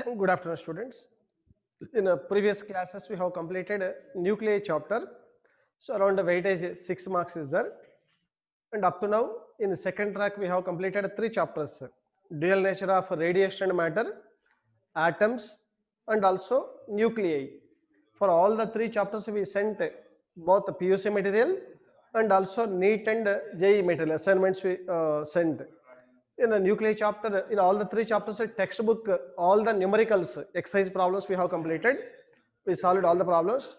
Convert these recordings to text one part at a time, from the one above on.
Good afternoon, students. In previous classes, we have completed a nuclei chapter. So around the weightage 6 marks is there. And up to now, in the second track, we have completed 3 chapters. Dual nature of radiation and matter, atoms, and also nuclei. For all the 3 chapters, we sent both the PUC material and also NEET and JEE material assignments we sent. In the nuclei chapter, in all the 3 chapters, textbook, all the numericals, exercise problems we have completed. We solved all the problems.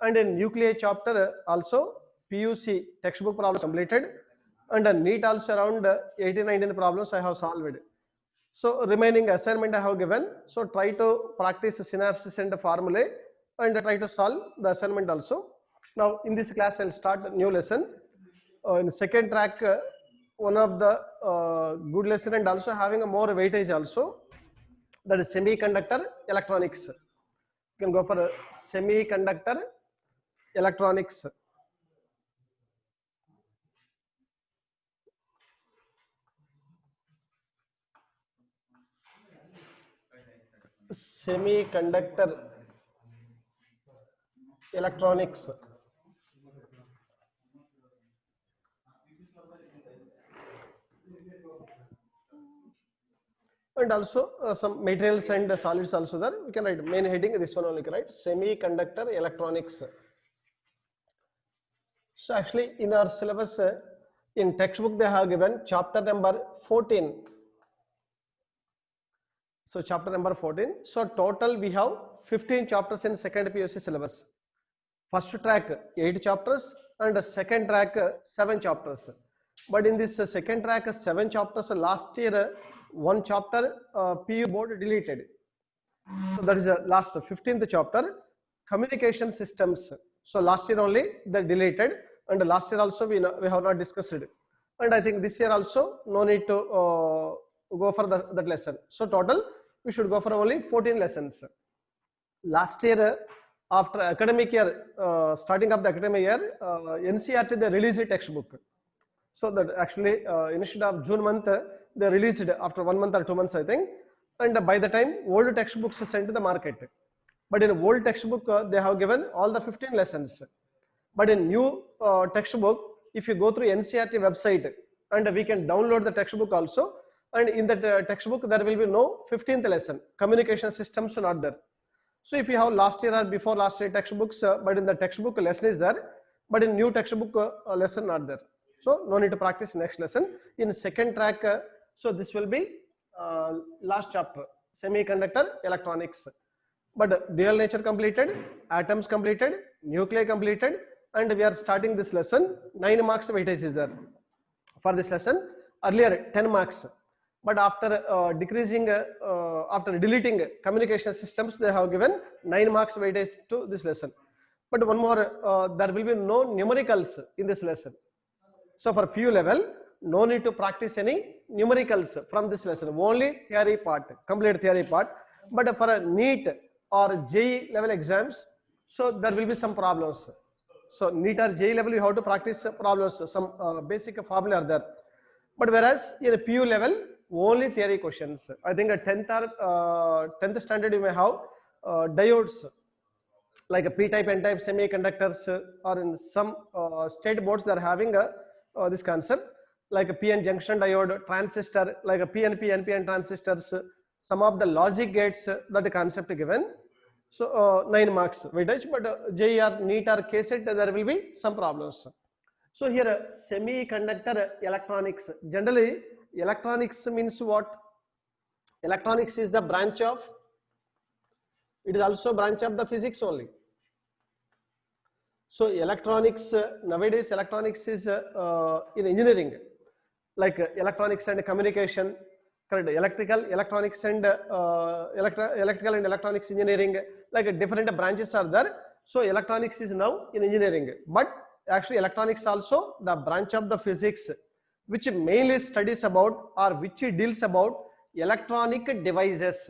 And in nuclei chapter also, PUC textbook problems completed. And NEET also around 18-19 problems I have solved. So remaining assignment I have given. So try to practice synapses and formulae and try to solve the assignment also. Now in this class I'll start a new lesson. In second track, one of the good lesson and also having a more weightage also, that is semiconductor electronics. You can go for semiconductor electronics. Semiconductor electronics. And also some materials and solids also there. We can write main heading, this one only can write semiconductor electronics. So actually in our syllabus, in textbook they have given chapter number 14. So chapter number 14. So total we have 15 chapters in second PUC syllabus. First track 8 chapters and second track 7 chapters. But in this second track 7 chapters, last year one chapter PU board deleted. So that is the last 15th chapter, communication systems. So last year only they deleted, and last year also we have not discussed it. And I think this year also no need to go for that lesson. So total we should go for only 14 lessons. Last year, after academic year, starting of the academic year, NCERT they released a textbook. So that actually instead of June month, they released it after 1 month or 2 months I think. And by the time old textbooks are sent to the market. But in old textbook, they have given all the 15 lessons. But in new textbook, if you go through NCERT website, and we can download the textbook also, and in that textbook there will be no 15th lesson. Communication systems are not there. So if you have last year or before last year textbooks, but in the textbook lesson is there, but in new textbook lesson not there. So no need to practice next lesson. In second track, so this will be last chapter, semiconductor electronics. But dual nature completed, atoms completed, nuclei completed, and we are starting this lesson. 9 marks weightage is there for this lesson. Earlier 10 marks, but after decreasing, after deleting communication systems, they have given 9 marks weightage to this lesson. But one more, there will be no numericals in this lesson. So for PU level, no need to practice any numericals from this lesson, only theory part, complete theory part. But for a NEET or JEE level exams, so there will be some problems. So NEET or JEE level, you have to practice problems, some basic formula are there. But whereas in a PU level, only theory questions. I think at 10th or 10th standard you may have diodes, like a P-type, N-type semiconductors, or in some state boards they are having this concept, like a PN junction diode, transistor, like a PNP, NPN transistors, some of the logic gates, that concept given. So 9 marks weightage, but JEE or NEET or KCET, there will be some problems. So here semiconductor electronics, generally electronics means what? Electronics is the branch of, it is also branch of the physics only. So electronics, nowadays electronics is in engineering, like electronics and communication, correct? Electrical, electronics and electrical and electronics engineering, like different branches are there. So electronics is now in engineering, but actually electronics also the branch of the physics which mainly studies about or which deals about electronic devices.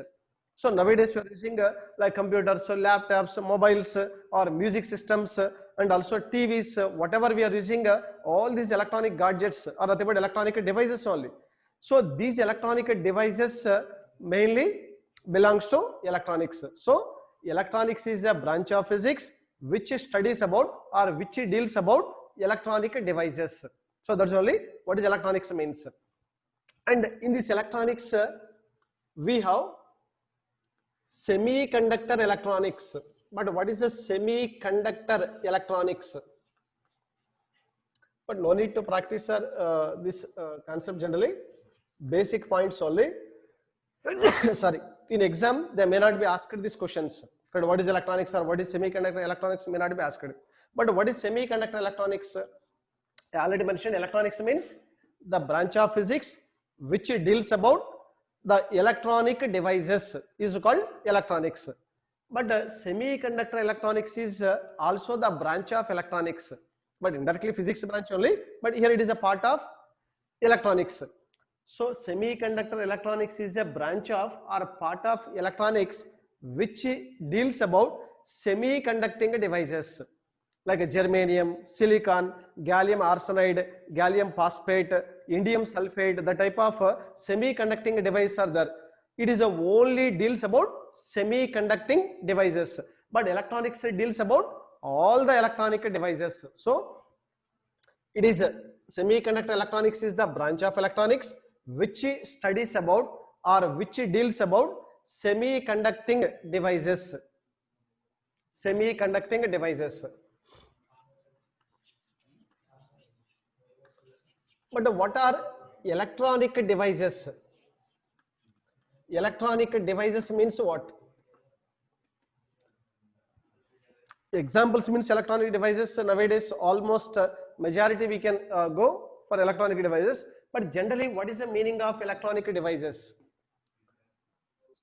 So nowadays we are using like computers, laptops, mobiles, or music systems, and also TVs, whatever we are using, all these electronic gadgets are nothing but electronic devices only. So these electronic devices mainly belongs to electronics. So electronics is a branch of physics which studies about or which deals about electronic devices. So that's only what is electronics means. And in this electronics we have semiconductor electronics. But what is a semiconductor electronics? But no need to practice this concept generally. Basic points only. Sorry, in exam they may not be asked these questions. But what is electronics or what is semiconductor electronics may not be asked. But what is semiconductor electronics? I already mentioned electronics means the branch of physics which deals about the electronic devices is called electronics. But semiconductor electronics is also the branch of electronics, but indirectly physics branch only, but here it is a part of electronics. So semiconductor electronics is a branch of or part of electronics which deals about semiconducting devices like germanium, silicon, gallium arsenide, gallium phosphate, indium sulfate, the type of semiconducting devices are there. It is only deals about semiconducting devices, but electronics deals about all the electronic devices. So it is semiconductor electronics is the branch of electronics which studies about or which deals about semiconducting devices. Semiconducting devices. But what are electronic devices? Electronic devices means what? Examples means electronic devices nowadays almost majority we can go for electronic devices, but generally what is the meaning of electronic devices?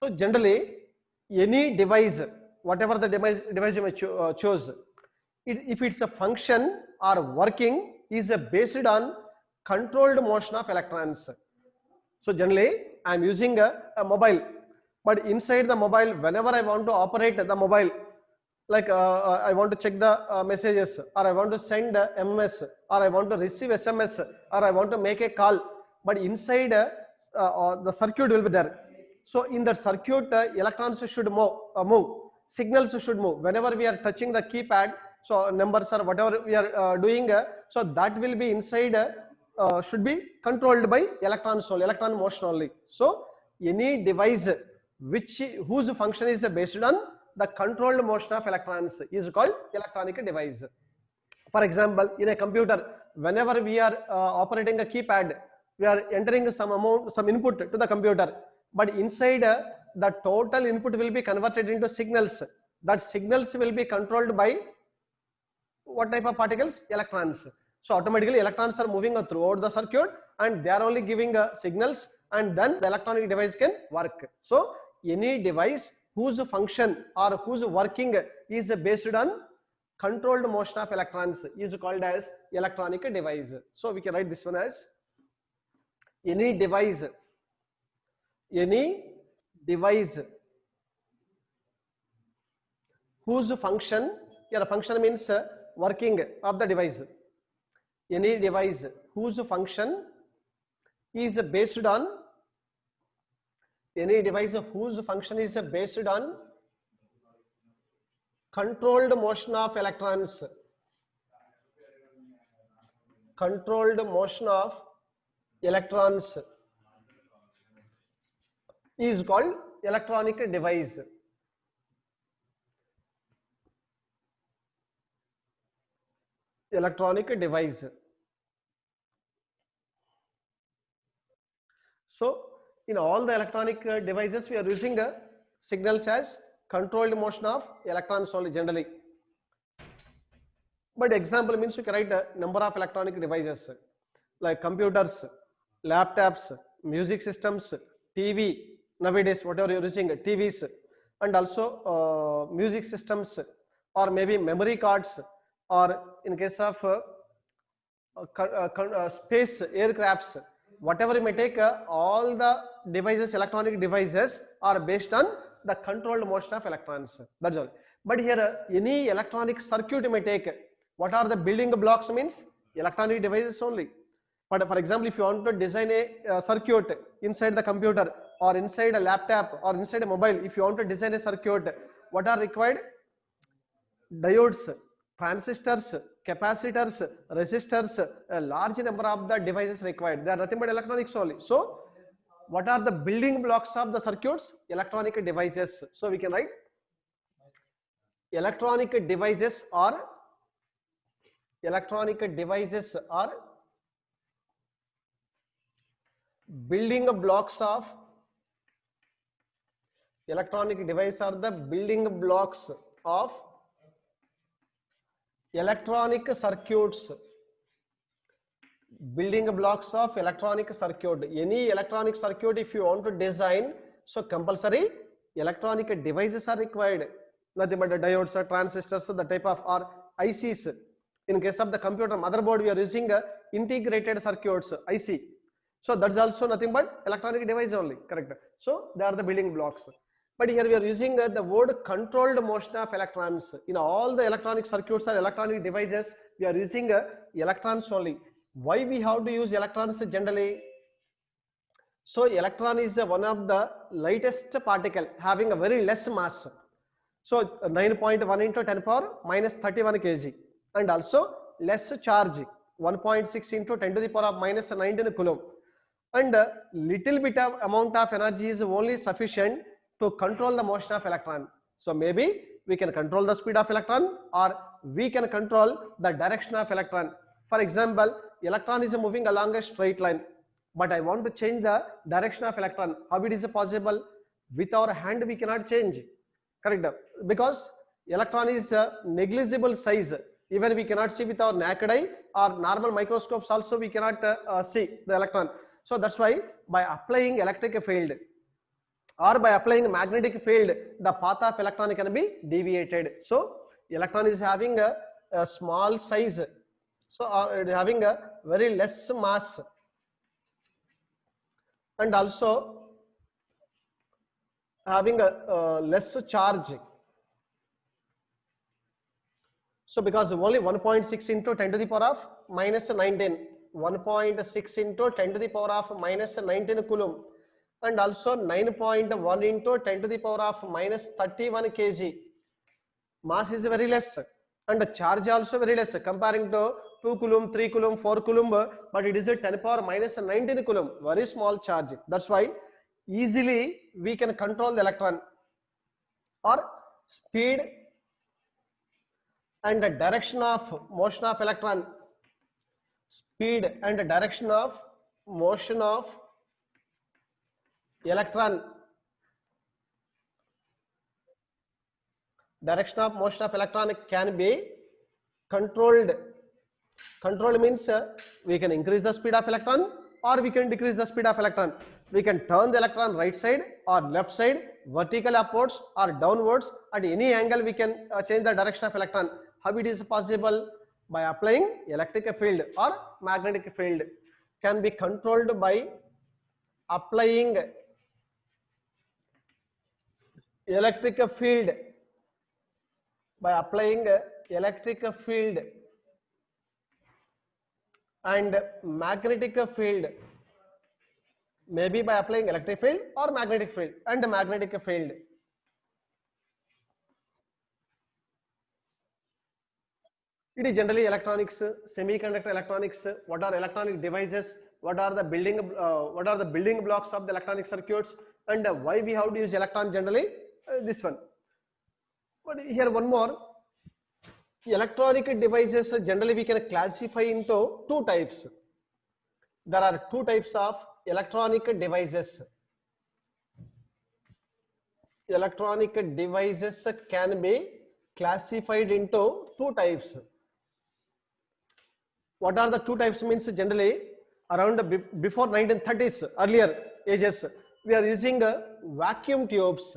So generally any device, whatever the device you may choose, if it's a function or working is based on controlled motion of electrons. So generally I am using a mobile, but inside the mobile whenever I want to operate the mobile, like I want to check the messages, or I want to send MS, or I want to receive SMS, or I want to make a call, but inside the circuit will be there. So in that circuit electrons should move, signals should move whenever we are touching the keypad. So numbers or whatever we are doing, so that will be inside should be controlled by electrons only, electron motion only. So any device whose function is based on the controlled motion of electrons is called electronic device. For example, in a computer, whenever we are operating a keypad, we are entering some input to the computer, but inside the total input will be converted into signals. That signals will be controlled by what type of particles? Electrons. So automatically electrons are moving throughout the circuit and they are only giving signals, and then the electronic device can work. So any device whose function or whose working is based on controlled motion of electrons is called as electronic device. So we can write this one as any device whose function, here function means working of the device. Any device whose function is based on controlled motion of electrons. Controlled motion of electrons is called electronic device. Electronic device. So in all the electronic devices we are using signals as controlled motion of electrons only generally. But example means you can write a number of electronic devices like computers, laptops, music systems, TV, nowadays whatever you're using, TVs, and also music systems, or maybe memory cards, or in case of space aircrafts, whatever you may take, all the devices, electronic devices are based on the controlled motion of electrons. That's all. But here any electronic circuit you may take, what are the building blocks means electronic devices only. But for example, if you want to design a circuit inside the computer, or inside a laptop or inside a mobile, if you want to design a circuit, what are required? Diodes, transistors, capacitors, resistors, a large number of the devices required. They are nothing but electronics only. So what are the building blocks of the circuits? Electronic devices. So we can write electronic devices are building blocks of electronic device are the building blocks of electronic circuits. Building blocks of electronic circuit. Any electronic circuit if you want to design, so compulsory electronic devices are required. Nothing but the diodes or transistors, the type of or ICs. In case of the computer motherboard, we are using integrated circuits, IC. So that's also nothing but electronic device only, correct? So they are the building blocks. But here we are using the word controlled motion of electrons. In all the electronic circuits or electronic devices, we are using electrons only. Why we have to use electrons generally? So electron is one of the lightest particle having a very less mass. So 9.1 into 10 power minus 31 kg, and also less charge 1.6 into 10 to the power of minus 19 coulomb, and little bit of amount of energy is only sufficient to control the motion of electron. So maybe we can control the speed of electron, or we can control the direction of electron. For example, electron is moving along a straight line, but I want to change the direction of electron. How it is possible? With our hand we cannot change, correct? Because electron is a negligible size. Even we cannot see with our naked eye, or normal microscopes also we cannot see the electron. So that's why by applying electric field or by applying magnetic field, the path of electron can be deviated. So electron is having a small size, so it is having a very less mass, and also having a less charge. So because only 1.6 into 10 to the power of minus 19, 1.6 into 10 to the power of minus 19 coulomb, and also 9.1 into 10 to the power of minus 31 kg. Mass is very less, and the charge also very less comparing to 2 coulomb, 3 coulomb, 4 coulomb, but it is a 10 power minus 19 coulomb, very small charge. That's why easily we can control the electron, or speed and the direction of motion of electron, speed and the direction of motion of electron, direction of motion of electron can be controlled. Controlled means we can increase the speed of electron or we can decrease the speed of electron. We can turn the electron right side or left side, vertical upwards or downwards. At any angle we can change the direction of electron. How it is possible? By applying electric field or magnetic field. Can be controlled by applying electric field, by applying electric field and magnetic field, maybe by applying electric field or magnetic field and magnetic field. It is generally electronics, semiconductor electronics. What are electronic devices? What are the building blocks of the electronic circuits, and why we have to use electron generally? This one. But here one more. Electronic devices generally we can classify into two types. There are two types of electronic devices. Electronic devices can be classified into two types. What are the two types means? Generally around before 1930s, earlier ages, we are using vacuum tubes.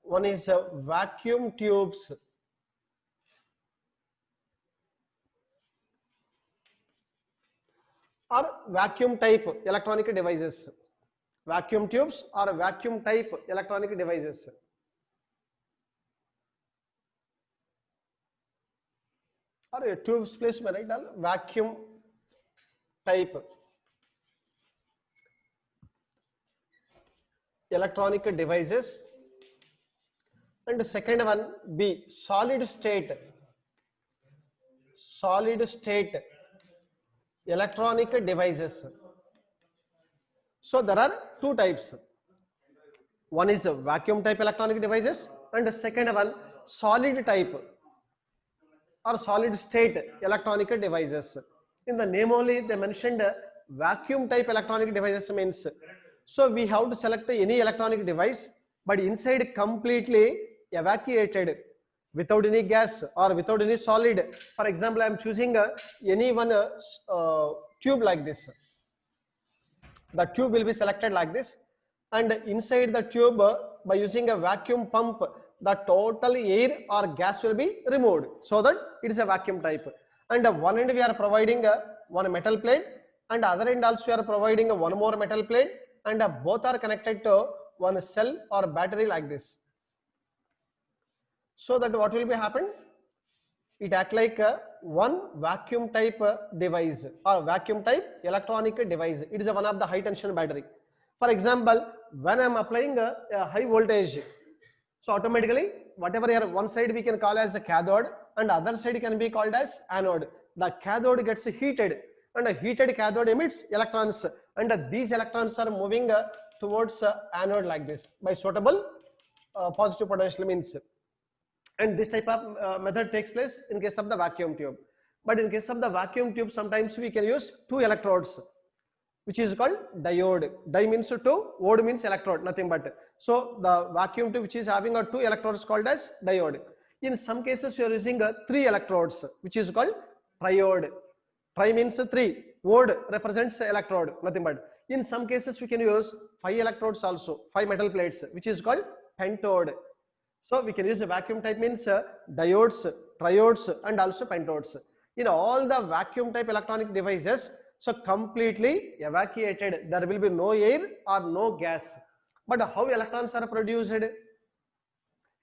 One is vacuum tubes, or vacuum type electronic devices. Vacuum tubes or vacuum type electronic devices. Or a tubes placement, right? Vacuum type. electronic devices, and the second one B, solid state electronic devices. So there are two types. One is vacuum type electronic devices, and the second one solid type or solid state electronic devices. In the name only they mentioned vacuum type electronic devices means, so we have to select any electronic device but inside completely evacuated without any gas or without any solid. For example, I am choosing any one tube like this. The tube will be selected like this, and inside the tube by using a vacuum pump the total air or gas will be removed, so that it is a vacuum type. And one end we are providing one metal plate, and other end also we are providing one more metal plate, and both are connected to one cell or battery like this. So that what will be happen, it act like one vacuum type device or vacuum type electronic device. It is one of the high tension battery. For example, when I am applying a high voltage, so automatically whatever here one side we can call as a cathode and other side can be called as anode. The cathode gets heated, and a heated cathode emits electrons, and these electrons are moving towards anode like this by suitable positive potential means. And this type of method takes place in case of the vacuum tube. But in case of the vacuum tube, sometimes we can use two electrodes, which is called diode. Di means two, ode means electrode, nothing but. So the vacuum tube which is having two electrodes called as diode. In some cases we are using three electrodes, which is called triode. Tri means three, ode represents electrode, nothing but. In some cases we can use 5 electrodes also, 5 metal plates, which is called pentode. So we can use a vacuum type means diodes, triodes, and also pentodes. In all the vacuum type electronic devices, so completely evacuated, there will be no air or no gas. But how electrons are produced?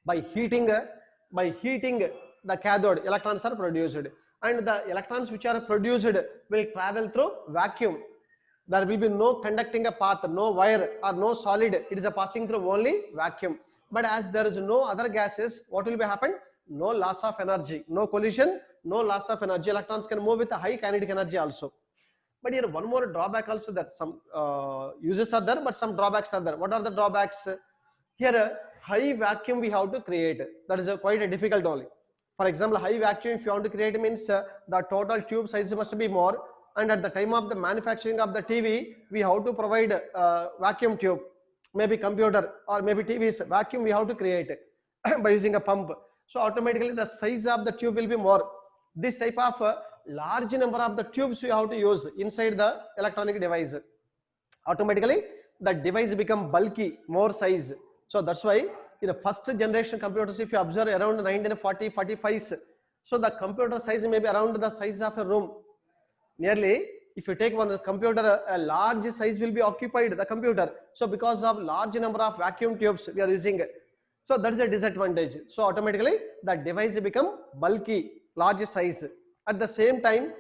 By heating the cathode, electrons are produced, and the electrons which are produced will travel through vacuum. There will be no conducting a path, no wire or no solid. It is a passing through only vacuum. But as there is no other gases, what will be happen? No loss of energy, no collision, no loss of energy. Electrons can move with a high kinetic energy also. But here one more drawback also, that some uses are there, but some drawbacks are there. What are the drawbacks? Here high vacuum we have to create. That is quite a difficult only. For example, high vacuum if you want to create means the total tube size must be more, and at the time of the manufacturing of the TV, we have to provide vacuum tube. Maybe computer or maybe TV's vacuum we have to create by using a pump. So automatically the size of the tube will be more. This type of large number of the tubes we have to use inside the electronic device. Automatically the device become bulky, more size. So that's why in the first generation computers, if you observe around 1940-45, so the computer size may be around the size of a room. Nearly, if you take one computer, a large size will be occupied the computer. So because of large number of vacuum tubes we are using, so that is a disadvantage. So automatically the device become bulky, large size. At the same time,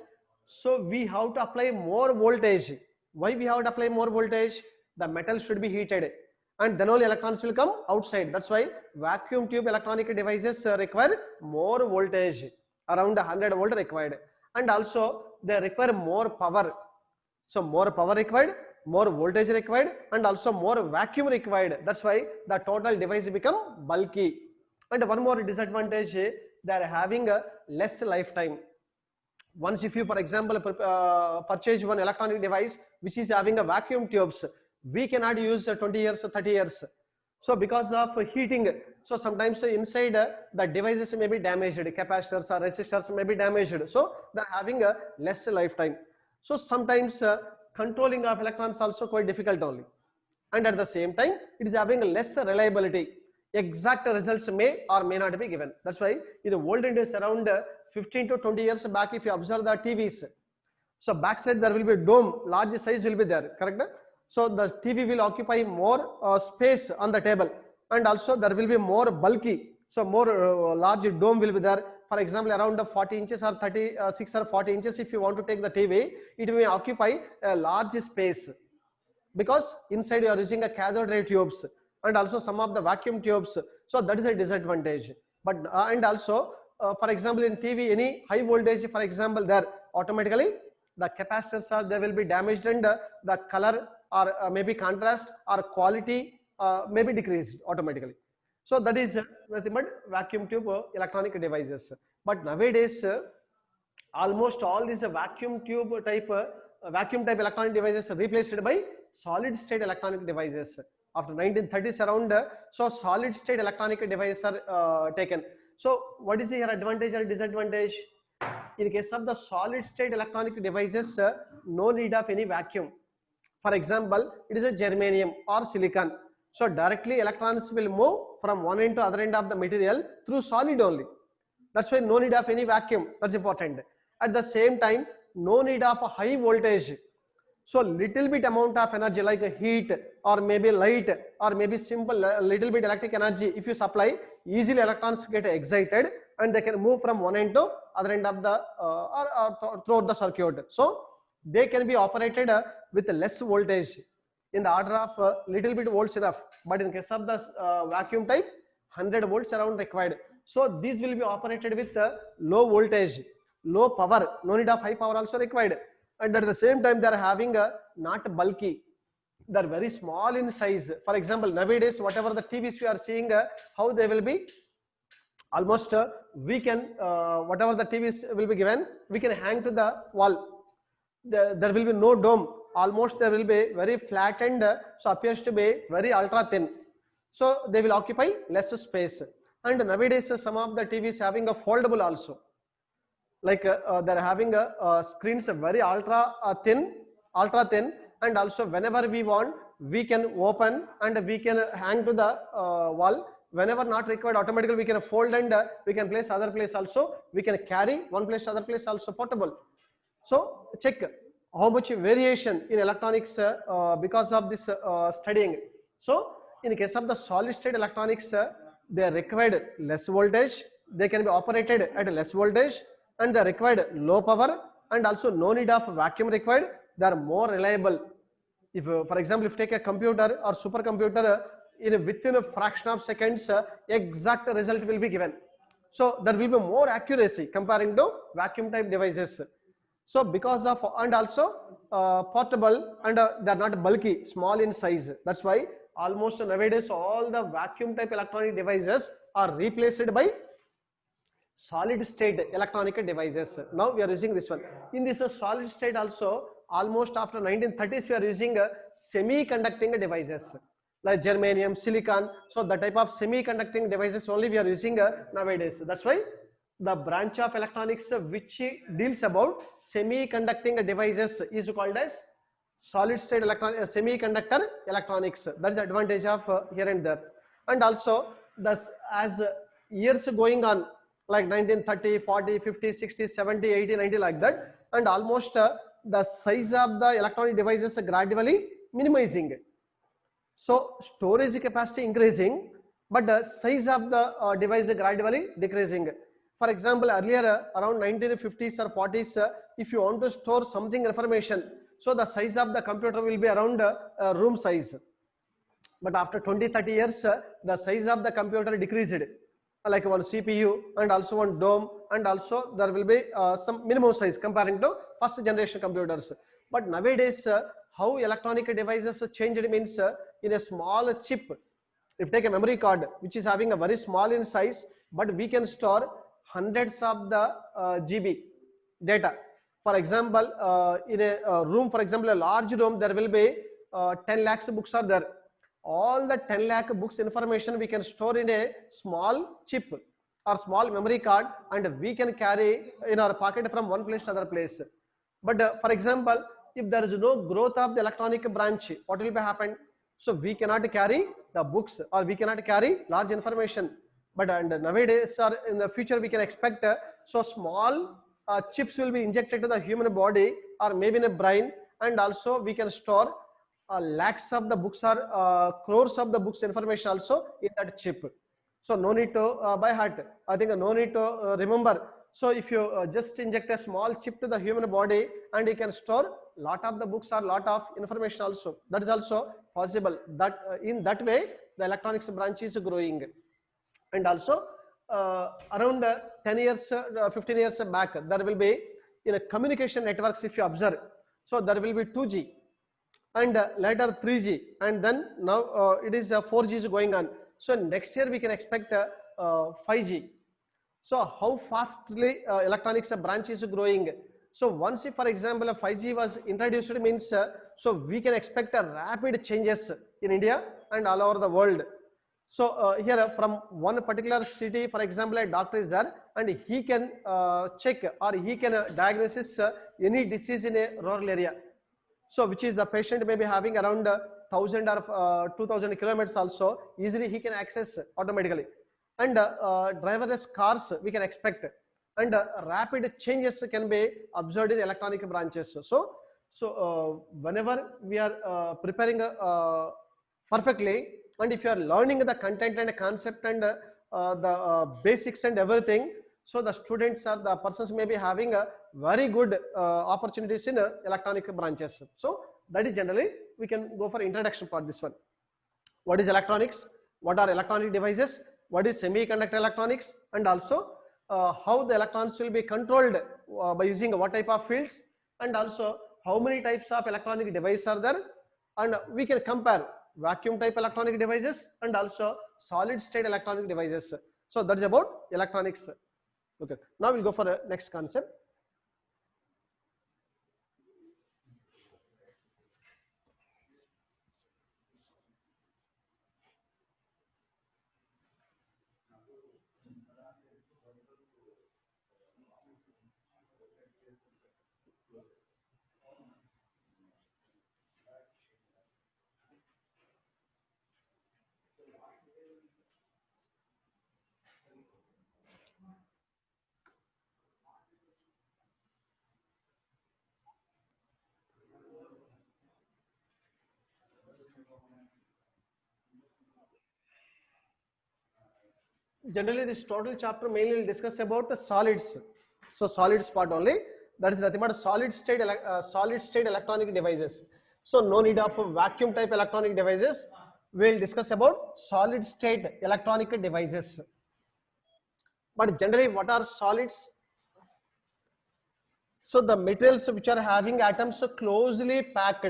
so we have to apply more voltage. Why we have to apply more voltage? The metal should be heated, and then only electrons will come outside. That's why vacuum tube electronic devices require more voltage, around 100 volt required, and also they require more power. So more power required, more voltage required, and also more vacuum required. That's why the total device become bulky. And one more disadvantage, they are having a less lifetime. Once if you, for example, purchase one electronic device which is having a vacuum tubes, we cannot use 20 years, 30 years. So because of heating, so sometimes inside the devices may be damaged, capacitors or resistors may be damaged. So they are having a less lifetime. So sometimes controlling of electrons also quite difficult only. And at the same time, it is having a less reliability. Exact results may or may not be given. That's why in the olden days, around 15 to 20 years back, if you observe the TVs, so backside there will be a dome, large size will be there, correct? So the TV will occupy more space on the table, and also there will be more bulky. So more large dome will be there. For example, around 40 inches or 36 or 40 inches, if you want to take the TV, it may occupy a large space. because inside you are using a cathode ray tubes and also some of the vacuum tubes. So that is a disadvantage. But and also for example in TV, any high voltage, for example, there automatically the capacitors are, they will be damaged, and the color or maybe contrast or quality may be decreased automatically. So that is nothing but vacuum tube electronic devices. But nowadays almost all these vacuum tube type electronic devices are replaced by solid state electronic devices after 1930s around. So solid state electronic devices are taken. So what is your advantage or disadvantage? In case of the solid state electronic devices, no need of any vacuum. For example, it is a germanium or silicon. So directly electrons will move from one end to other end of the material through solid only. That's why no need of any vacuum. That's important. At the same time, no need of a high voltage. So little bit amount of energy like a heat or maybe light or maybe simple little bit electric energy, if you supply, easily electrons get excited and they can move from one end to other end of the or throughout the circuit. So they can be operated with less voltage in the order of little bit volts enough. But in case of the vacuum type, 100 volts around required. So these will be operated with low voltage, low power, no need of high power also required. And at the same time they are having not bulky, they are very small in size. For example, nowadays whatever the TVs we are seeing, how they will be almost we can whatever the TVs will be given, we can hang to the wall. There will be no dome, almost there will be very flat and so appears to be very ultra thin. So they will occupy less space. And nowadays some of the TVs having a foldable also, like they're having screens very ultra thin, and also whenever we want we can open and we can hang to the wall. Whenever not required, automatically we can fold and we can place other place also, we can carry one place to other place also, portable. So check how much variation in electronics because of this studying. So in case of the solid state electronics, they are required less voltage, they can be operated at less voltage, and they are required low power, and also no need of vacuum required. They are more reliable. If for example, if you take a computer or supercomputer, within a fraction of seconds exact result will be given. So there will be more accuracy comparing to vacuum type devices. So because of, and also portable, and they are not bulky, small in size. That's why almost nowadays all the vacuum type electronic devices are replaced by solid state electronic devices. Now we are using this one. In this solid state also, almost after 1930s we are using semiconducting devices like germanium, silicon. So the type of semiconducting devices only we are using nowadays. That's why the branch of electronics which deals about semiconducting devices is called as solid state semiconductor electronics. That is the advantage of here and there. And also thus as years going on, like 1930, 40, 50, 60, 70, 80, 90 like that, and almost the size of the electronic devices gradually minimizing. So storage capacity increasing, but the size of the device gradually decreasing. For example, earlier around 1950s or 40s, if you want to store something information, so the size of the computer will be around room size. But after 20-30 years, the size of the computer decreased, like one CPU and also one DOM, and also there will be some minimum size comparing to first generation computers. But nowadays, how electronic devices changed means in a small chip. If you take a memory card which is having a very small in size, but we can store hundreds of the GB data. For example, in a room, for example, a large room, there will be 10 lakhs books are there. All the 10 lakh books information we can store in a small chip or small memory card, and we can carry in our pocket from one place to other place. But for example, if there is no growth of the electronic branch, what will be happen? So we cannot carry the books or we cannot carry large information. But and nowadays or in the future we can expect so small chips will be injected to the human body or maybe in a brain, and also we can store lakhs of the books or crores of the books information also in that chip. So no need to by heart, I think no need to remember. So if you just inject a small chip to the human body, and you can store lot of the books are lot of information also. That is also possible. That in that way, the electronics branch is growing. And also around 10 years, 15 years back, there will be in a communication networks. If you observe, so there will be 2G, and later 3G, and then now it is 4G is going on. So next year we can expect 5G. So how fastly electronics branch is growing. So once if, for example, a 5G was introduced, means so we can expect a rapid changes in India and all over the world. So here from one particular city, for example, a doctor is there and he can check or he can diagnose any disease in a rural area. So which is the patient may be having around 1000 or 2000 kilometers also, easily he can access automatically. And driverless cars we can expect, and rapid changes can be observed in electronic branches. So whenever we are preparing perfectly, and if you are learning the content and concept and the basics and everything, so the students or the persons may be having a very good opportunities in electronic branches. So that is generally we can go for introduction part. This one, what is electronics, what are electronic devices, what is semiconductor electronics, and also how the electrons will be controlled by using what type of fields, and also how many types of electronic devices are there, and we can compare vacuum type electronic devices and also solid state electronic devices. So that is about electronics. Okay, now we'll go for a next concept. Generally this total chapter mainly will discuss about the solids. So solids part only, that is nothing but solid state electronic devices. So no need of vacuum type electronic devices. We will discuss about solid state electronic devices. But generally what are solids? So the materials which are having atoms closely packed.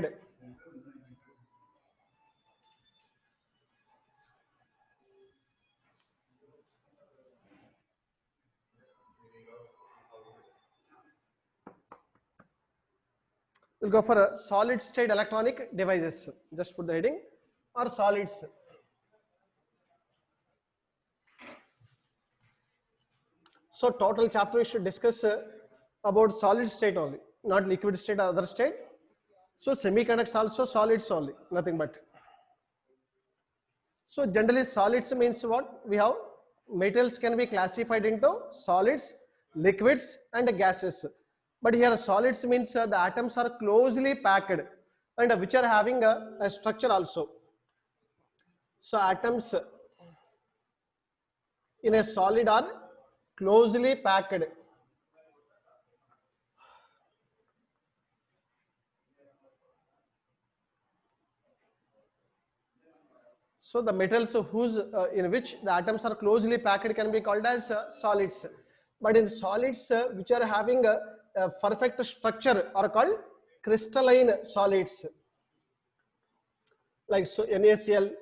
We'll go for a solid state electronic devices. Just put the heading, or solids. So total chapter we should discuss about solid state only, not liquid state or other state. So semiconductors also solids only, nothing but. So generally solids means what? We have metals can be classified into solids, liquids and gases. But here solids means the atoms are closely packed and which are having a structure also. So atoms in a solid are closely packed. So the metals whose in which the atoms are closely packed can be called as solids. But in solids which are having a perfect structure are called crystalline solids, like so NaCl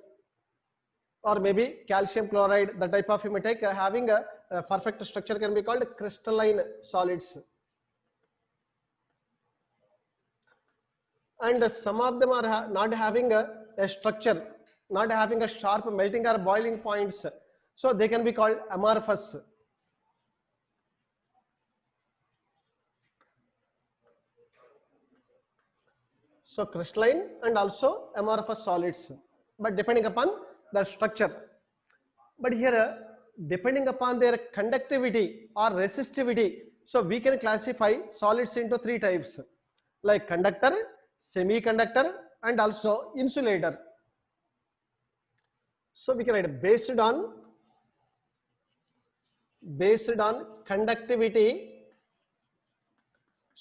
or maybe calcium chloride. The type of metal having a perfect structure can be called crystalline solids. And some of them are not having a structure, not having a sharp melting or boiling points, so they can be called amorphous. So crystalline and also amorphous solids, but depending upon the structure. But here depending upon their conductivity or resistivity, so we can classify solids into three types, like conductor, semiconductor and also insulator. So we can write based on conductivity,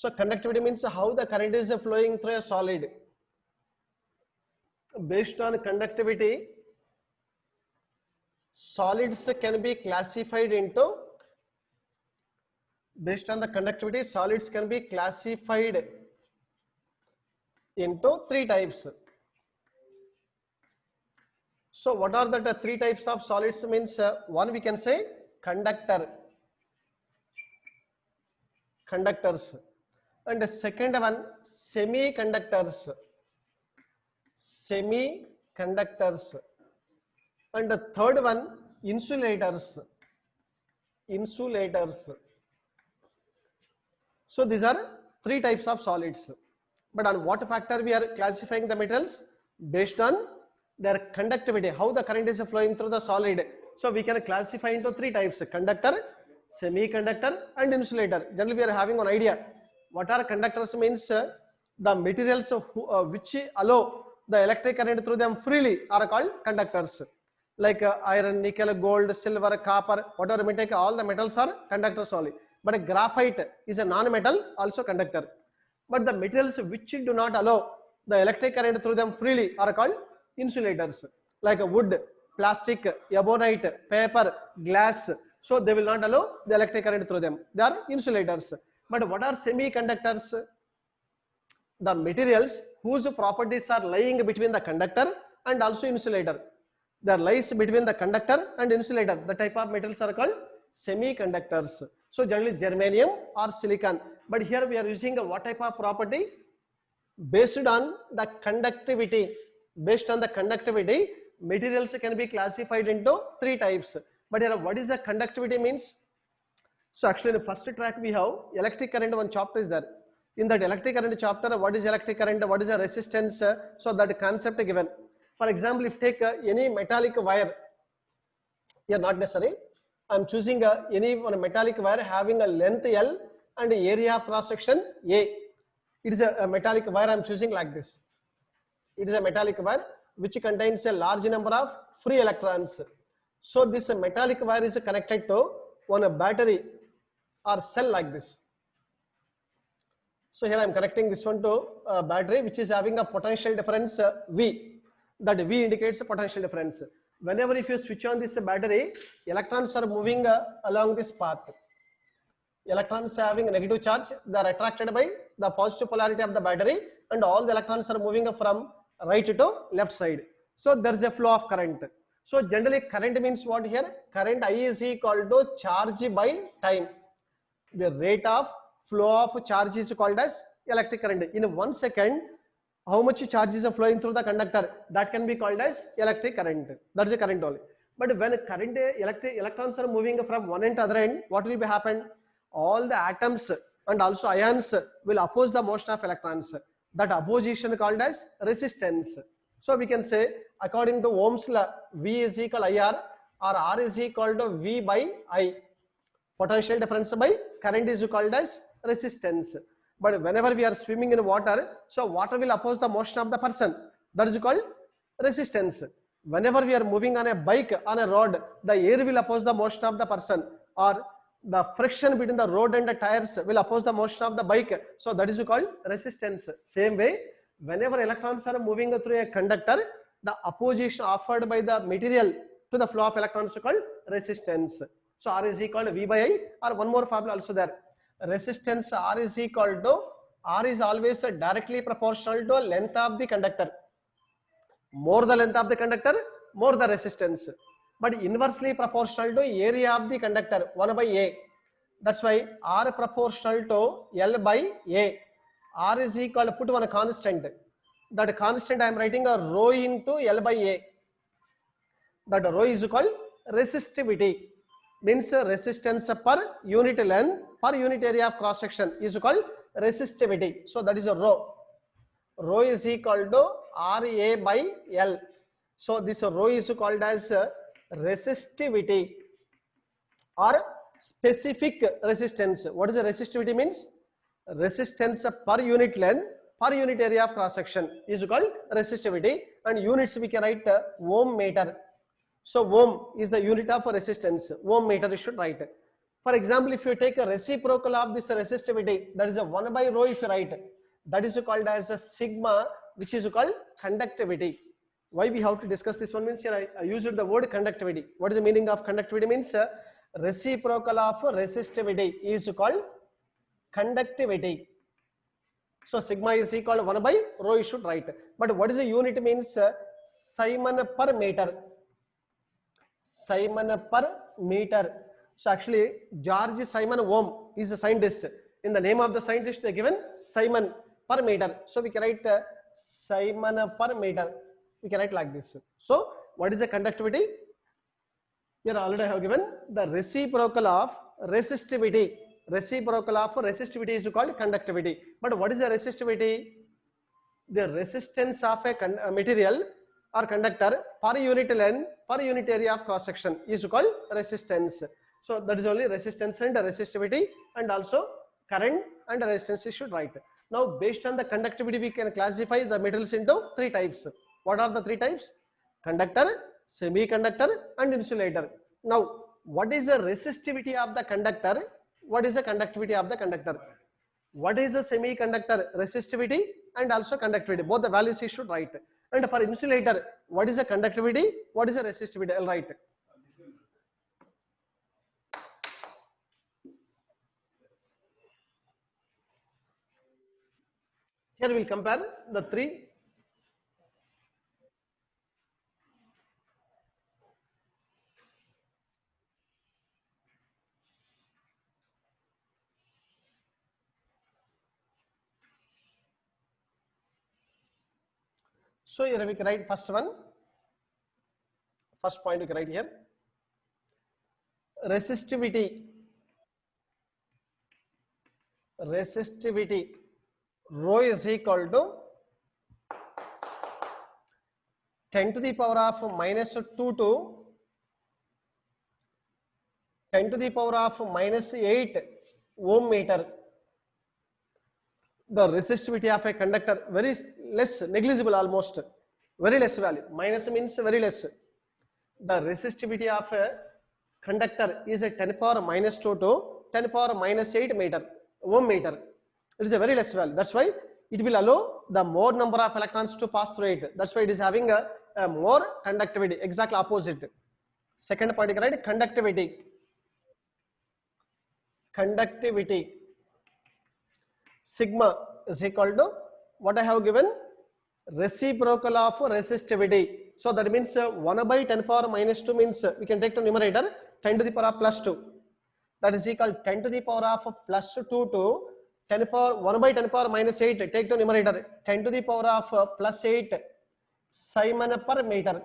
So conductivity means how the current is flowing through a solid. Based on conductivity, solids can be classified into, based on the conductivity, solids can be classified into three types. So what are the three types of solids means? One we can say conductors, and the second one semiconductors, and the third one insulators. So these are three types of solids. But on what factor we are classifying the metals? Based on their conductivity, how the current is flowing through the solid. So we can classify into three types: conductor, semiconductor, and insulator. Generally we are having an idea. What are conductors means? The materials which allow the electric current through them freely are called conductors. Like iron, nickel, gold, silver, copper, whatever we take, all the metals are conductors only. But graphite is a non-metal, also conductor. But the materials which do not allow the electric current through them freely are called insulators. Like wood, plastic, ebonite, paper, glass. So they will not allow the electric current through them. They are insulators. But what are semiconductors? The materials whose properties are lying between the conductor and also insulator. There lies between the conductor and insulator. The type of metals are called semiconductors. So generally germanium or silicon. But here we are using what type of property? Based on the conductivity. Based on the conductivity, materials can be classified into three types. But here what is the conductivity means? So actually in the first track we have electric current, one chapter is there. In that electric current chapter, what is electric current, what is the resistance, so that concept given. For example, if take any metallic wire, here not necessary, I am choosing any one metallic wire having a length L and area of cross section A. It is a metallic wire I am choosing like this. It is a metallic wire which contains a large number of free electrons. So this metallic wire is connected to one battery or cell like this. So here I am connecting this one to a battery which is having a potential difference V. That V indicates a potential difference. Whenever if you switch on this battery, electrons are moving along this path. Electrons having a negative charge, they are attracted by the positive polarity of the battery, and all the electrons are moving from right to left side. So there is a flow of current. So generally current means what here? Current I is equal to charge by time. The rate of flow of charge is called as electric current. In 1 second, how much charge is flowing through the conductor? That can be called as electric current. That is a current only. But when current electrons are moving from one end to other end, what will be happen? All the atoms and also ions will oppose the motion of electrons. That opposition called as resistance. So we can say according to Ohm's law, V is equal IR or R is equal to V by I. Potential difference by current is called as resistance. But whenever we are swimming in water, so water will oppose the motion of the person. That is called resistance. Whenever we are moving on a bike, on a road, the air will oppose the motion of the person, or the friction between the road and the tires will oppose the motion of the bike. So that is called resistance. Same way, whenever electrons are moving through a conductor, the opposition offered by the material to the flow of electrons is called resistance. So R is equal to V by I, or one more formula also there. Resistance R is equal to, R is always directly proportional to length of the conductor. More the length of the conductor, more the resistance. But inversely proportional to area of the conductor, 1 by A. That's why R proportional to L by A. R is equal to, put one constant. That constant I am writing a rho into L by A. That rho is called resistivity. Means resistance per unit length per unit area of cross section is called resistivity. So that is a rho. Rho is equal to RA by L. So this rho is called as resistivity or specific resistance. What is the resistivity means? Resistance per unit length per unit area of cross section is called resistivity, and units we can write ohm meter. So ohm is the unit of resistance. Ohm meter you should write. For example, if you take a reciprocal of this resistivity, that is a 1 by rho if you write, that is called as a sigma, which is called conductivity. Why we have to discuss this one means here I used the word conductivity. What is the meaning of conductivity? Means reciprocal of resistivity is called conductivity. So sigma is equal to 1 by rho you should write. But what is the unit? Means Simon per meter. Simon per meter. So actually George Simon Ohm is a scientist. In the name of the scientist they given Simon per meter. So we can write Simon per meter. We can write like this. So what is the conductivity? Here already I have given the reciprocal of resistivity. Reciprocal of resistivity is called conductivity. But what is the resistivity? The resistance of a material or conductor per unit length, per unit area of cross section is called resistance. So that is only resistance and resistivity, and also current and resistance you should write. Now based on the conductivity we can classify the metals into three types. What are the three types? Conductor, semiconductor and insulator. Now what is the resistivity of the conductor? What is the conductivity of the conductor? What is the semiconductor resistivity and also conductivity? Both the values you should write. And for insulator, what is the conductivity? What is the resistivity? I'll write. Here we'll compare the three. So here we can write first one. First point we can write here. Resistivity. Resistivity. Rho is equal to 10 to the power of minus 2 to 10 to the power of minus 8 ohm meter. The resistivity of a conductor very less, negligible almost, very less value. Minus means very less. The resistivity of a conductor is a 10 power minus 2 to 10 power minus 8 meter, ohm meter. It is a very less value. That's why it will allow the more number of electrons to pass through it. That's why it is having a more conductivity, exactly opposite. Second point, right? Conductivity. Conductivity. Sigma is equal to what I have given, reciprocal of resistivity. So that means 1 by 10 power minus 2 means we can take to numerator 10 to the power of plus 2. That is equal to 10 to the power of plus 2 to 10 power 1 by 10 power minus 8. Take to numerator 10 to the power of plus 8 Simon per meter.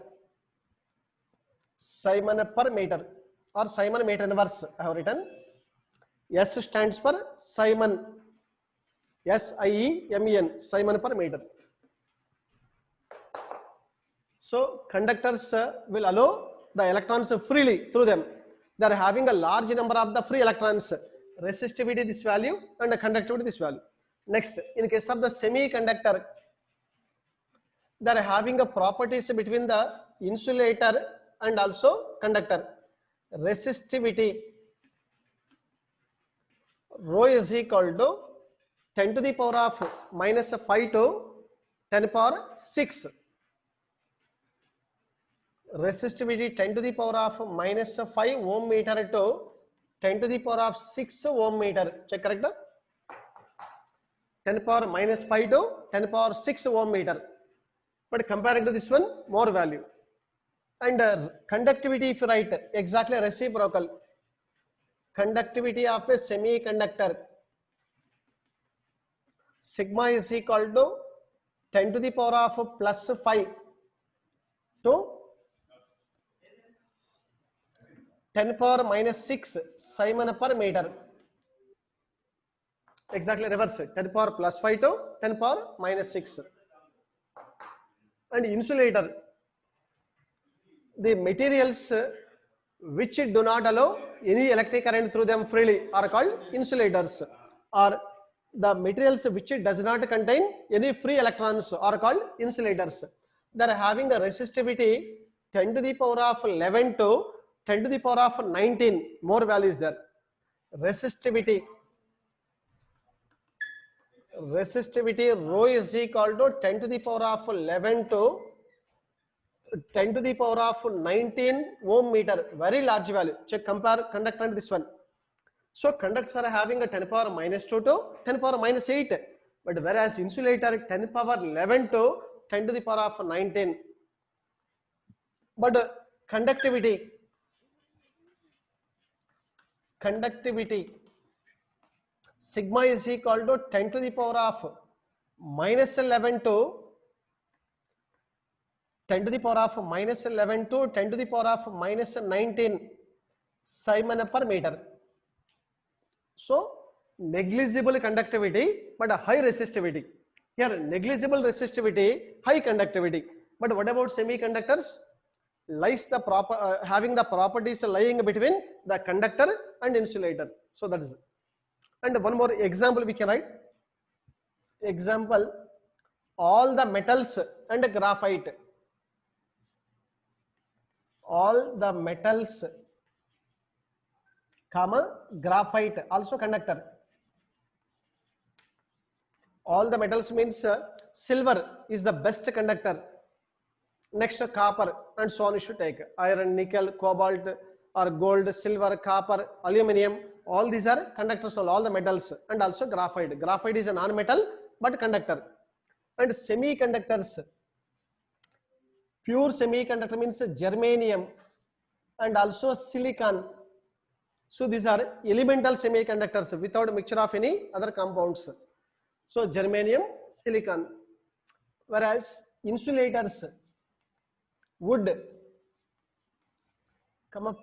Simon per meter or Simon meter inverse I have written. S stands for Simon. SIEMEN, Simon per meter. So conductors will allow the electrons freely through them. They are having a large number of the free electrons. Resistivity this value and the conductivity this value. Next, in case of the semiconductor, they are having a properties between the insulator and also conductor. Resistivity rho is equal to 10 to the power of minus 5 to 10 power 6. Resistivity 10 to the power of minus 5 ohm meter to 10 to the power of 6 ohm meter. Check correct? 10 power minus 5 to 10 power 6 ohm meter. But comparing to this one, more value. And conductivity if you write exactly reciprocal. Conductivity of a semiconductor. Sigma is equal to 10 to the power of plus 5 to 10 power minus 6 Simon per meter. Exactly reverse. 10 power plus 5 to 10 power minus 6. And insulator, the materials which do not allow any electric current through them freely are called insulators, or the materials which does not contain any free electrons are called insulators. They are having a resistivity 10 to the power of 11 to 10 to the power of 19, more values there. resistivity rho is equal to 10 to the power of 11 to 10 to the power of 19 ohm meter, very large value. Check, compare conductor and this one. So conductors are having a 10 power minus 2 to 10 power minus 8, but whereas insulator 10 power 11 to 10 to the power of 19. But conductivity sigma is equal to 10 to the power of minus 11 to 10 to the power of minus 11 to 10 to the power of minus 19 Simon per meter. So negligible conductivity but a high resistivity. Here negligible resistivity, high conductivity. But what about semiconductors? Lies the having the properties lying between the conductor and insulator. So that is it. And one more example we can write. Example, all the metals and graphite. All the metals, comma, graphite, also conductor. All the metals means silver is the best conductor. Next copper and so on you should take. Iron, nickel, cobalt or gold, silver, copper, aluminum. All these are conductors of all the metals, and also graphite. Graphite is a non-metal but conductor. And semiconductors. Pure semiconductor means germanium and also silicon. So these are elemental semiconductors without mixture of any other compounds. So germanium, silicon. Whereas insulators, wood,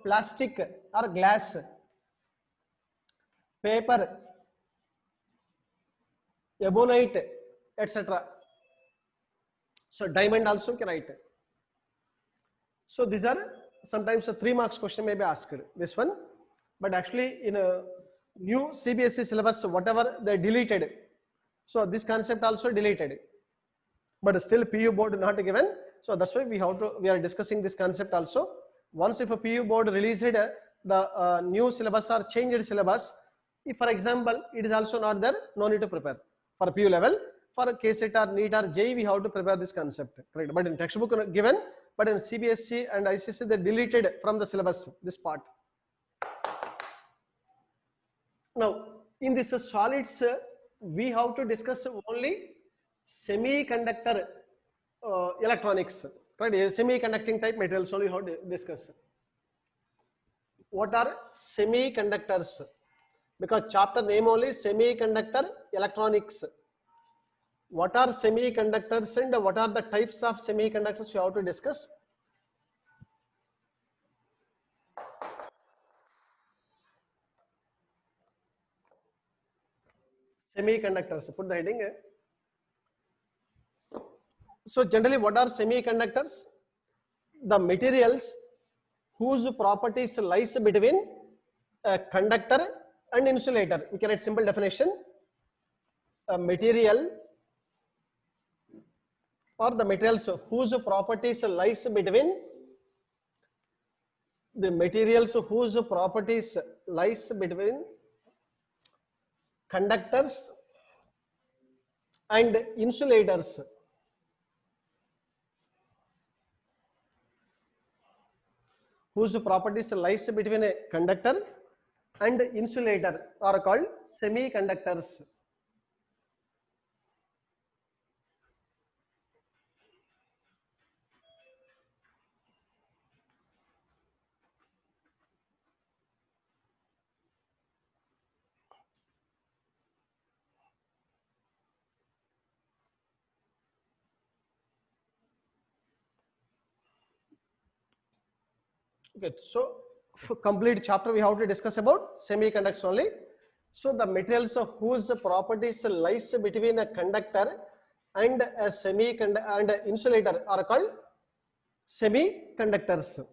plastic or glass, paper, ebonite, etc. So diamond also can write. So these are sometimes a 3 marks question may be asked, this one, but actually in a new CBSE syllabus, whatever they deleted, so this concept also deleted, but still PU board not given. So that's why we are discussing this concept also. Once if a PU board released the new syllabus or changed syllabus, if for example it is also not there, no need to prepare for PU level. For KCET or NEET or JEE, we have to prepare this concept, correct? But in textbook given, but in CBSE and ICSE they deleted from the syllabus this part. Now in this solids, we have to discuss only semiconductor electronics, right? Semiconducting type materials only how to discuss. What are semiconductors? Because chapter name only semiconductor electronics. What are semiconductors and what are the types of semiconductors we have to discuss? Semiconductors, put the heading. So generally what are semiconductors? The materials whose properties lies between a conductor and insulator. We can write simple definition. A material or the materials whose properties lies between the materials whose properties lies between conductors and insulators. Whose properties lies between a conductor and insulator are called semiconductors. Okay, so for complete chapter we have to discuss about semiconductors only. So the materials of whose properties lies between a conductor and a semiconductor and a insulator are called semiconductors.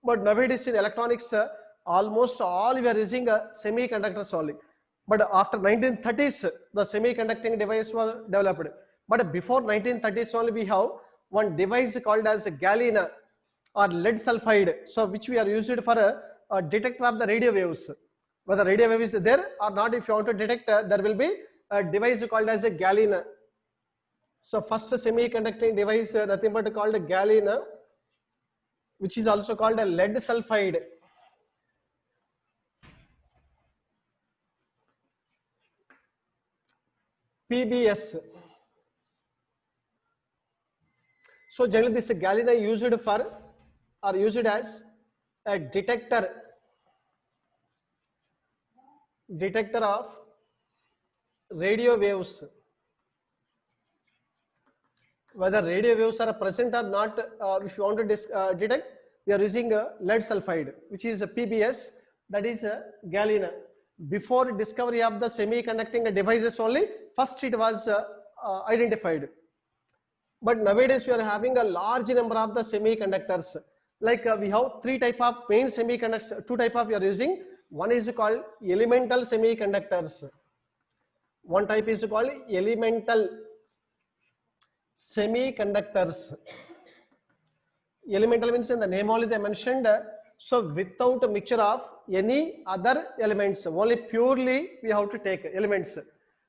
But nowadays in electronics, almost all we are using semiconductors only. But after 1930s, the semiconducting device was developed. But before 1930s only, we have one device called as galena or lead sulfide, so which we are used for a detector of the radio waves. whether radio wave is there or not. If you want to detect, there will be a device called as a galena. So first semiconducting device, nothing but called a galena, which is also called a lead sulfide. PBS. So generally this galena used for or used as a detector of radio waves. Whether radio waves are present or not, if you want to detect, we are using lead sulfide, which is a PBS, that is a galena. Before discovery of the semiconducting devices only, first it was identified. But nowadays we are having a large number of the semiconductors. Like we have three type of main semiconductors, two type of we are using. One is called elemental semiconductors. One type is called elemental semiconductors. Elemental means in the name only they mentioned, so without a mixture of any other elements, only purely we have to take elements.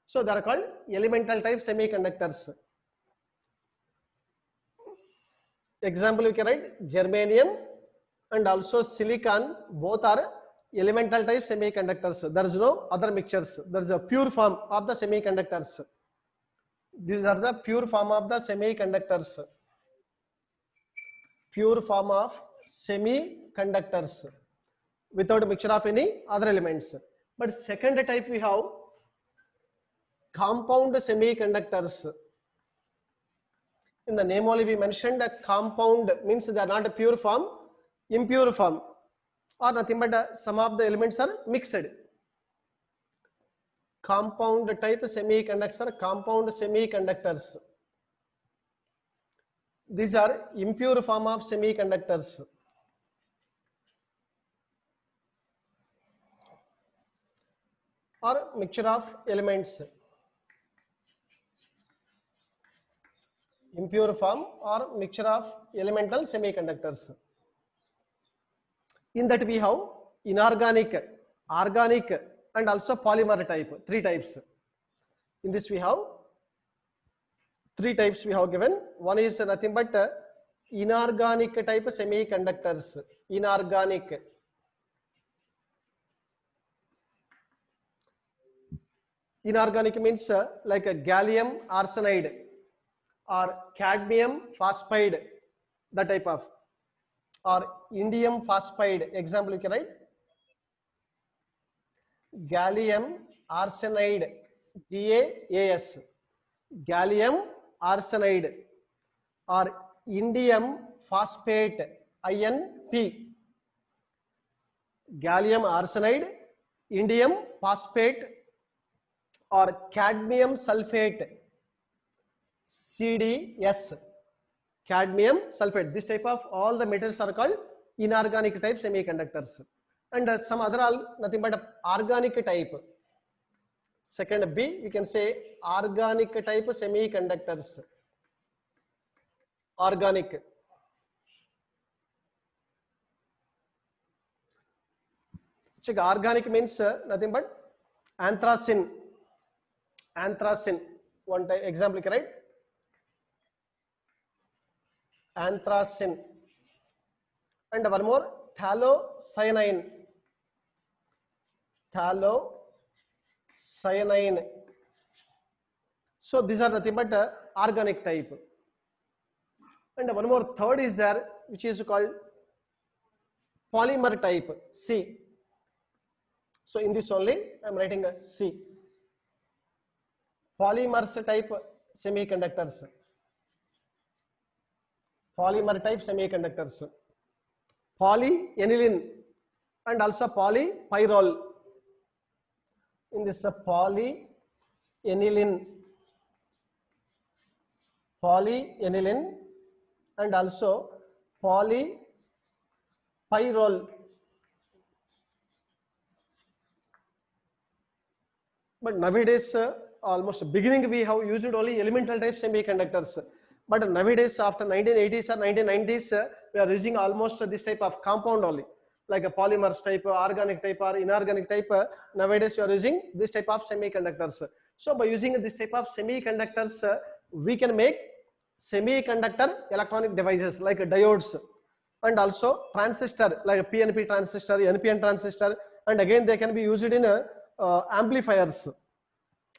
So they are called elemental type semiconductors. Example you can write germanium and also silicon, both are elemental type semiconductors. There is no other mixtures. There is a pure form of the semiconductors. These are the pure form of the semiconductors. Pure form of semiconductors without a mixture of any other elements. But second type we have compound semiconductors. In the name only we mentioned a compound means they are not a pure form, impure form, or nothing but some of the elements are mixed. Compound type semiconductors are compound semiconductors. These are impure form of semiconductors. Or mixture of elements. Impure form or mixture of elemental semiconductors. In that we have inorganic, organic and also polymer type, three types. In this we have three types we have given. One is nothing but inorganic type semiconductors. Inorganic. Inorganic means like a gallium arsenide or cadmium phosphide, that type of, or indium phosphide. Example you can write gallium arsenide, GaAs, gallium arsenide, or indium phosphate, InP. Gallium arsenide, indium phosphate, or cadmium sulfate, CDS, cadmium sulfate. This type of all the metals are called inorganic type semiconductors. And some other all nothing but organic type. Second B, you can say organic type semiconductors. Organic. Check organic means nothing but anthracene. Anthracene. One type example, right? Anthracene. And one more, phthalocyanine. Phthalocyanine. So these are nothing but organic type. And one more, third is there, which is called polymer type, C. So in this only I am writing a C. Polymers type semiconductors. Polymer type semiconductors. Polyaniline and also polypyrrole. In this polyaniline and also polypyrrole. But nowadays almost beginning we have used only elemental type semiconductors. But nowadays after 1980s or 1990s we are using almost this type of compound only. like a polymers type, organic type or inorganic type. Nowadays you are using this type of semiconductors. So by using this type of semiconductors, we can make semiconductor electronic devices like diodes, and also transistor like a PNP transistor, NPN transistor, and again they can be used in amplifiers,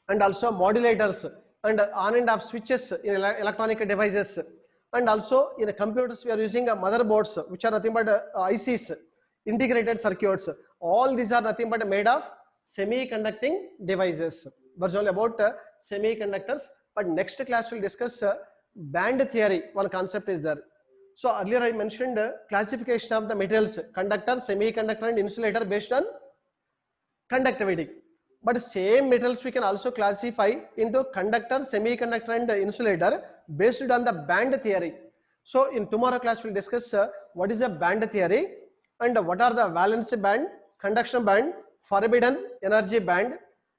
and also modulators, and on and off switches in electronic devices, and also in computers we are using motherboards, which are nothing but ICs, integrated circuits. All these are nothing but made of semiconducting devices. That's all about semiconductors. But next class we'll discuss band theory. One concept is there. So earlier I mentioned classification of the materials: conductor, semiconductor, and insulator based on conductivity. But same metals we can also classify into conductor, semiconductor, and insulator based on the band theory. So in tomorrow class we'll discuss what is a band theory and what are the valency band, conduction band, forbidden energy band,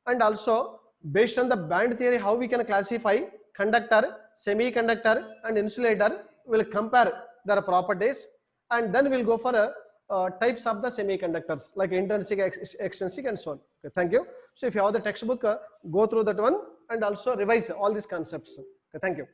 and also based on the band theory how we can classify conductor, semiconductor, and insulator. We'll compare their properties, and then we'll go for types of the semiconductors like intrinsic, extrinsic, and so on. Okay, thank you. So if you have the textbook, go through that one and also revise all these concepts. Okay, thank you.